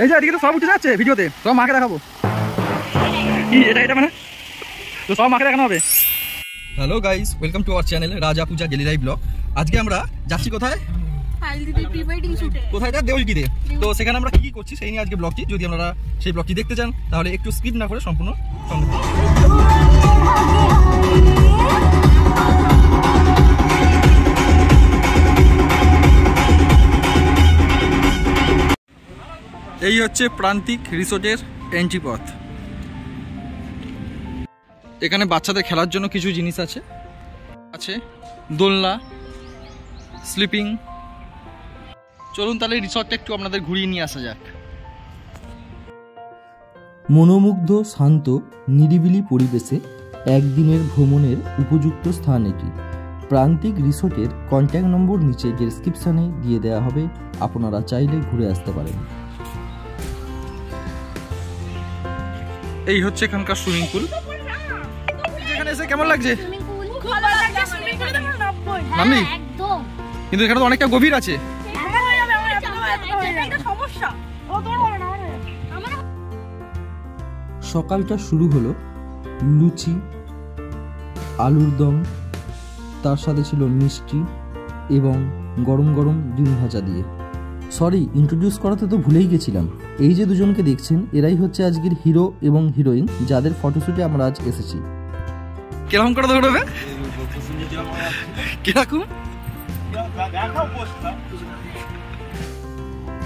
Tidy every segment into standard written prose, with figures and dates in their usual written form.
এই যে এদিকে তো সব উঠে যাচ্ছে ভিডিওতে, সব মাকে দেখাবো কি এটা মানে তো সব মাকে দেখানো হবে। Hello guys, welcome to our channel রাজা পূজা গেলিরাই ব্লগ। আজকে আমরা যাচ্ছি কোথায়? কোথায়? দেউলটিতে। তো সেখানে আমরা কি করছি সেই নিয়ে আজকে ব্লগটি। যদি আপনারা সেই ব্লগটি দেখতে চান তাহলে একটু স্কিপ না করে সম্পূর্ণ সঙ্গে থাকুন। এই হচ্ছে প্রান্তিক রিসোর্টের এন্ট্রি পথ। এখানে বাচ্চাদের খেলার জন্য কিছু জিনিস আছে দোলনা, স্লিপিং। চলুন তাহলে রিসর্টটা একটু আপনাদের ঘুরিয়ে নিয়ে আসা যাক। মনোমুগ্ধ, শান্ত, নিরিবিলি পরিবেশে একদিনের ভ্রমণের উপযুক্ত স্থান এটি। প্রান্তিক রিসোর্টের কন্ট্যাক্ট নম্বর নিচে ডেসক্রিপশানে দিয়ে দেওয়া হবে, আপনারা চাইলে ঘুরে আসতে পারেন। এই হচ্ছে এখানকার সুইমিং পুল। এখানে এসে কেমন লাগছে? নামলি? কিন্তু এখানে তো অনেকটা গভীর আছে। সকালটা শুরু হলো লুচি, আলুর দম, তার সাথে ছিল মিষ্টি এবং গরম গরম ডিম ভাজা দিয়ে। সরি, ইন্ট্রোডিউস করাতে তো ভুলেই গেছিলাম। এই যে দুজনকে দেখছেন, এরাই হচ্ছে আজকের হিরো এবং হিরোইন, যাদের ফটোশ্যুটে আমরা আজ এসেছি। কিরকম করে দৌড়বে? কিরকম?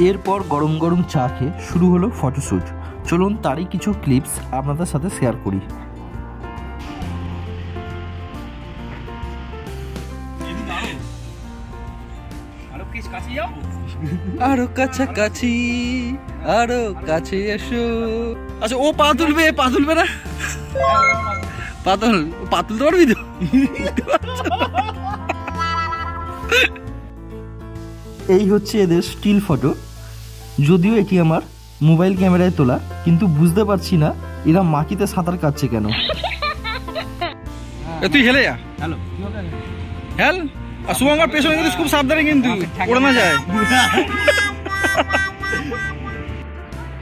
এরপর গরম গরম চা খেয়ে শুরু হলো ফটোশ্যুট। চলুন তারই কিছু ক্লিপস আপনাদের সাথে শেয়ার করি। আরো কাছাকাছি, আরো কাছে এসো। আচ্ছা, ও পা তুলবে না? পা তুলতে পারবি তো? এই হচ্ছে এদের স্টিল ফটো। যদিও এটি আমার মোবাইল ক্যামেরায় তোলা, কিন্তু বুঝতে পারছি না এরা মাটিতে সাঁতার কাটছে কেন। তুই হেলে যা। হেল। আর শুভঙ্কর পেছনে কিন্তু খুব সাবধানে, কিন্তু পড়ে না যায়।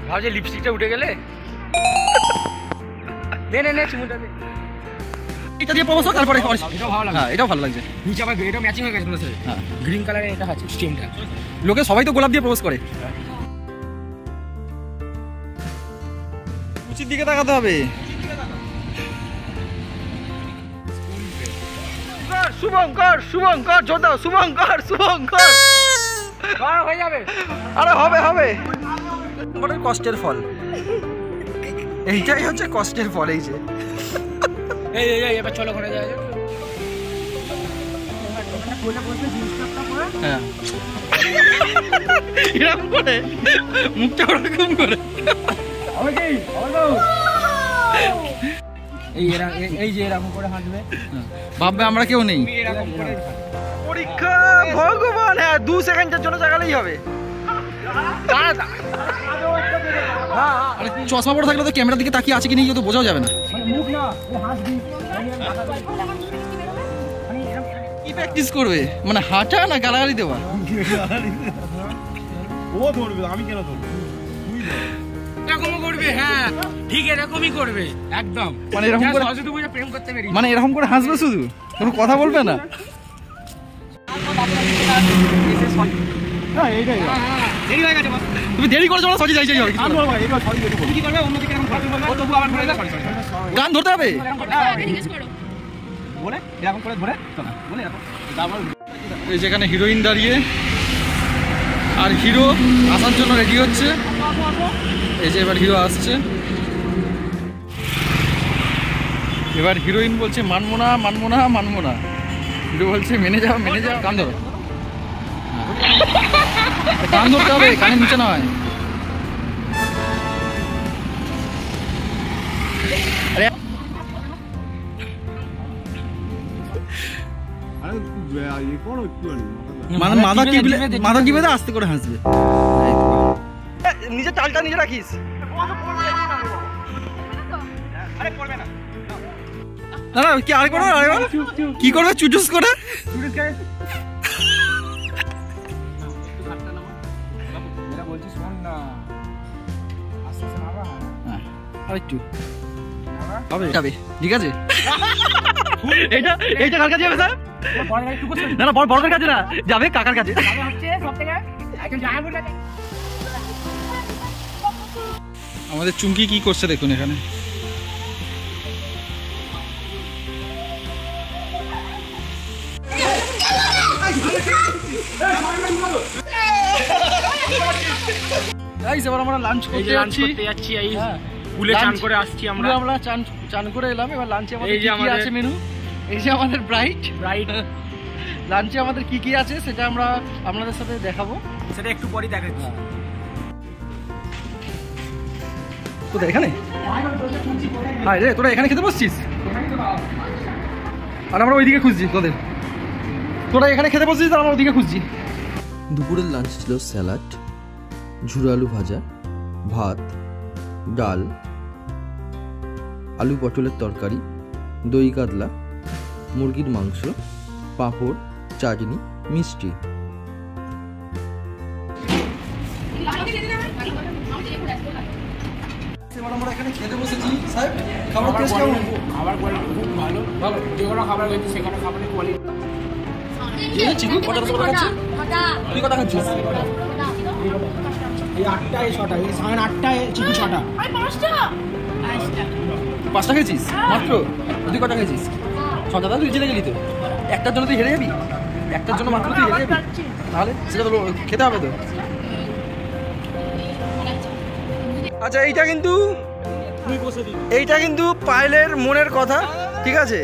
ভাবছি লিপস্টিকটা উঠে গেলে। এটা দিয়ে প্রপোজ তারপরে এটাও ভালো লাগে। হ্যাঁ, এটাও ভালো লাগছে। নিচে আবার এটা ম্যাচিং হয়ে গেছে মনে হয়। হ্যাঁ, গ্রিন কালারে এটা আছে স্টেমটা। লোকে সবাই তো গোলাপ দিয়ে প্রপোজ করে। উচিত দিকে তাকাতে হবে। শুভঙ্কর জোর দাও। শুভঙ্কর হয়ে যাবে। আরে হবে। কষ্টের ফল এইটাই হচ্ছে কষ্টের ফল। এই যে এবার চলো ঘরে যাওয়া যাক। হ্যাঁ, এরকম করে মুখটা ওরকম করে এই যে এরকম করে হাঁটবে, ভাববে আমরা কেউ নেই। পরীক্ষা ভগবান। হ্যাঁ, 2 সেকেন্ডের জন্য জাগালেই হবে। চশমা পরে থাকলে তো ক্যামেরার দিকে তাকিয়ে আছে কি নেই তো বোঝাও যাবে না। কি প্র্যাকটিস করবে? মানে হাঁটা না গালাগালি দেওয়া? ও ধরবে, আমি কেন ধরবো? এরকমও করবে। হ্যাঁ ঠিক, এরকমই করবে একদম। মানে এরকম করে শুধু প্রেম করতে পারি, মানে এরকম করে হাসবে, শুধু কোনো কথা বলবে না। তুমি দেরি করেছো না? সরি যাই হবে। গান ধরতে হবে। এই যেখানে হিরোইন দাঁড়িয়ে আর হিরো আসার জন্য রেডি হচ্ছে। এই যে এবার হিরো আসছে। এবার হিরোইন বলছে মানবো না। হিরো বলছে মেনে যাও। কান ধরো। কান ধরতে হবে, কানের নিচে নয়। মানে মাথা টিপে আস্তে করে হাসবে। নিজে টালটা নিজে রাখিস। না কি আর করো? কি করবে? চুটুস করে আরেকটু যাবে, ঠিক আছে? এইটা কার কাছে যাবে স্যার? না না, বড়দের কাছে না, যাবে কাকার কাছে। আমাদের চুমকি কি করছে দেখুন এখানে। এবার আমরা লাঞ্চ করতে যাচ্ছি। পুলে চান করে আসছি আমরা চান করে এলাম। এবার লাঞ্চে আমাদের কি কি আছে মেনু, এই যে আমাদের ব্রাইট লাঞ্চে আমাদের কি কি আছে সেটা আমরা আপনাদের সাথে দেখাবো, সেটা একটু পরেই দেখাচ্ছি। তোরা এখানে হাই রে, তোরা এখানে খেতে বসছিস আর আমরা ওইদিকে খুঁজছি তোদের। তোরা এখানে খেতে বসছিস আর আমরা ওইদিকে খুঁজছি। দুপুরের লাঞ্চ ছিল স্যালাড, ঝুড়ো আলু ভাজা, ভাত, ডাল, আলু পটলের তরকারি, দই কাতলা, মুরগির মাংস, পাঁপড়, চাটনি, মিষ্টি। এবার আমরা এখানে খেতে বসেছি। সাহেব, খাবার টেস্ট কেমন? খাবার কোয়ালিটি খুব ভালো ভালো, যেগুলো খাবার হয়েছে সেখানে খাবারের কোয়ালিটি। এই চিকু কটা খাচ্ছে? তুই কটা খাচ্ছিস? এই 8টা এই 6টা, এই 8:30 চিকু 6টা। 5টা খেয়েছিস মাত্র? তুই কটা খেয়েছিস? 6টা। তুই জেলে গেলি তো, একটার জন্য তুই হেরে যাবি? একটার জন্য মাত্র তুই হেরে যাবি? তাহলে সেটা তো খেতে হবে তো। আচ্ছা, এইটা কিন্তু পায়েলের মনের কথা, ঠিক আছে?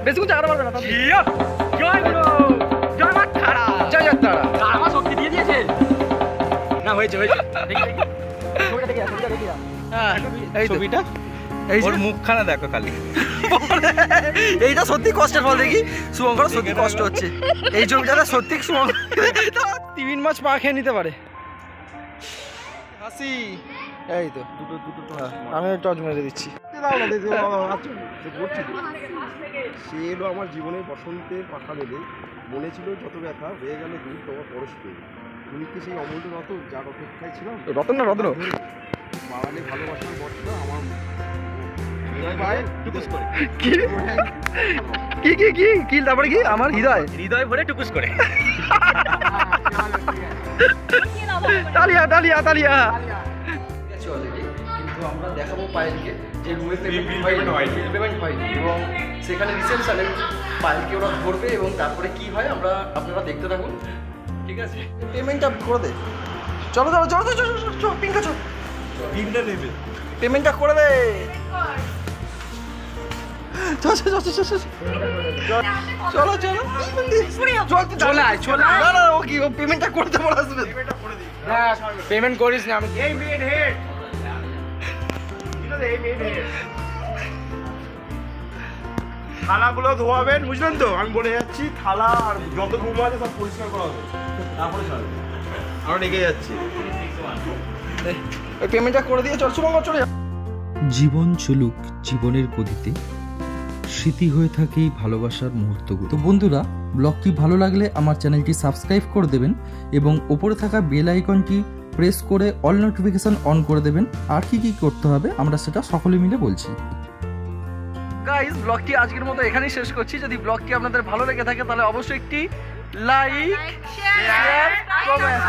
বেশিক্ষণ চাকাতে পারবে না। জয় গুরু, জয় মা তারা, জয় জয় তারা। আমার শক্তি দিয়ে দিয়েছে না, হয়েছে হ্যাঁ, এই ছবিটা, এই যে মুখখানা দেখো খালি। এইটা সত্যি কষ্টের ফল। দেখি শুভঙ্কর সত্যি কষ্ট হচ্ছে এই ছবিটা, সত্যি শুভঙ্কর 3 মাস পা খেয়ে নিতে পারে। হাসি, এই তো দুটো আমি টর্চ মেরে দিচ্ছি। সে এলো আমার জীবনে বসন্তের পাখা বেঁধে, মনে ছিল যত ব্যথা হয়ে গেল দূর তোমার পরশ পেয়ে। তুমি কি সেই অমূল্য রতন যার অপেক্ষায় ছিলাম? রতন না রত্ন, বাড়ালে ভালোবাসার বর্ষা আমার কি তারপরে কি আমার হৃদয় ভরে টুকুস করে। তালিয়া তালিয়া তালিয়া। কিন্তু আমরা দেখাবো পায়েলকে যে রুমে পেমেন্ট হয়নি এবং সেখানে রিসেপশনে পায়েলকে ওরা ধরবে এবং তারপরে কি হয় আপনারা দেখতে থাকুন, ঠিক আছে? পেমেন্টটা করে দে। চলো পিঙ্কা চল, পিঙ্কটা নেবে, পেমেন্টটা করে দে। চলো ও কি পেমেন্টটা করতে বলে আসবে? পেমেন্ট করিস না, আমি থালাগুলো ধোয়াবেন, বুঝলেন তো? আমি বলে যাচ্ছি, থালা আর যত রুম আছে সব পরিষ্কার করা হবে, তারপরে চল। আমরা রেগে যাচ্ছি, ওই পেমেন্টটা করে দিয়ে চল শুভঙ্কর, চলে যা। জীবন চলুক জীবনের গতিতে, স্মৃতি হয়ে থাকে এই ভালোবাসার মুহূর্তগুলো। তো বন্ধুরা, ব্লগটি ভালো লাগলে আমার চ্যানেলটি সাবস্ক্রাইব করে দেবেন এবং ওপরে থাকা বেল আইকনটি প্রেস করে অল নোটিফিকেশন অন করে দেবেন। আর কি কি করতে হবে আমরা সেটা সকলে মিলে বলছি। গাইস, ব্লগটি আজকের মতো এখানেই শেষ করছি। যদি ব্লগটি আপনাদের ভালো লেগে থাকে তাহলে অবশ্যই একটি লাইক, শেয়ার, কমেন্ট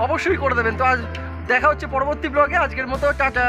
অবশ্যই করে দেবেন। তো আজ দেখা হচ্ছে পরবর্তী ব্লগে। আজকের মতো টাটা।